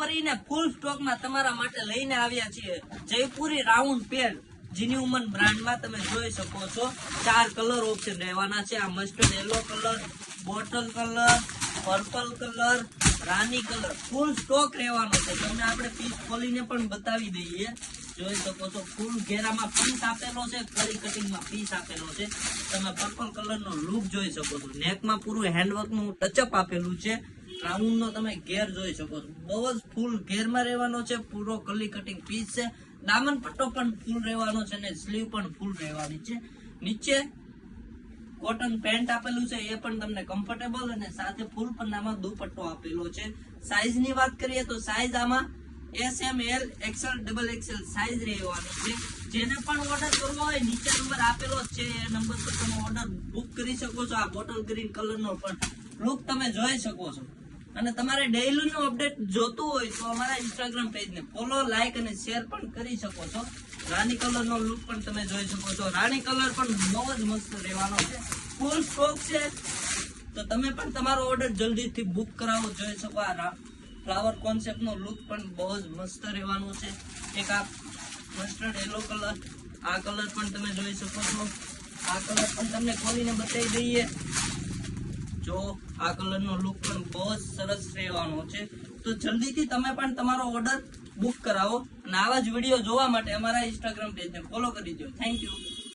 ફરીને ફૂલ સ્ટોકમાં તમારા માટે લઈને આવ્યા છીએ જયપુરી રાઉન્ડ પેન્ટ જીન્યુમન બ્રાન્ડમાં તમે જોઈ શકો છો 4 કલર ઓપ્શન રહેવાના છે। આ mustard yellow colour, bottle colour, purple colour, રાની કલર ફૂલ સ્ટોક રહેવાનો છે। તમને આપણે પીસ ખોલીને પણ બતાવી દઈએ, જોઈ શકો છો ફૂલ ઘેરામાં પીસ આપેલો છે, કડી કટિંગમાં પીસ આપેલો છે। તમે પર્પલ કલરનો લુક જોઈ શકો છો, નેકમાં પૂરું હેન્ડવર્કનું ટચઅપ આપેલું છે। રાઉન્ડ નો તમે ઘેર જોઈ શકો છો, બહુ જ ફૂલ ઘેરમાં રહેવાનો છે, પૂરો કલી કટિંગ પીસ છે। દામન પટ્ટો પણ ફૂલ રહેવાનો છે અને સ્લીવ પણ ફૂલ રહેવાની છે। નીચે કોટન પેન્ટ આપેલું છે, એ પણ તમને કમ્ફર્ટેબલ અને સાથે ફૂલ પન્નામાં દુપટ્ટો આપેલો છે। સાઈઝ ની વાત કરીએ તો સાઈઝ આમાં S, M, L, XL, XXL size રહેવાની છે। જેને પણ ઓર્ડર કરવો હોય નીચે નંબર આપેલો છે, એ નંબર પર તમે ઓર્ડર બુક કરી શકો છો। આ બોટલ ગ્રીન કલરનો પણ લુક તમે જોઈ શકો છો। અને તમારે ડેઈલી નું અપડેટ જોતું હોય તો અમારા ઇન્સ્ટાગ્રામ પેજને ફોલો, લાઈક અને શેર પણ કરી શકો છો। રાની કલર નો લુક પણ તમે જોઈ શકો છો, રાની કલર પણ બહુ જ મસ્ત રહેવાનો છે, ફૂલ સ્ટોક છે। તો તમે પણ તમારો ઓર્ડર જલ્દીથી બુક કરાવો, જોઈ શકો આ ફ્લાવર કોન્સેપ્ટ નો લુક પણ બહુ જ મસ્ત રહેવાનો છે। એક આ મસ્ટર્ડ યલો કલર, આ કલર પણ તમે જોઈ શકો છો, આ કલર પણ તમને ખોલીને બતાવી દઈએ। જો આ કલર નો લુક પણ બહુ જ સરસ રહેવાનો છે। તો જલ્દીથી તમે પણ તમારો ઓર્ડર બુક કરાવો અને આવા જ વિડીયો જોવા માટે અમારા ઇન્સ્ટાગ્રામ પેજને ફોલો કરી દો। Thank you.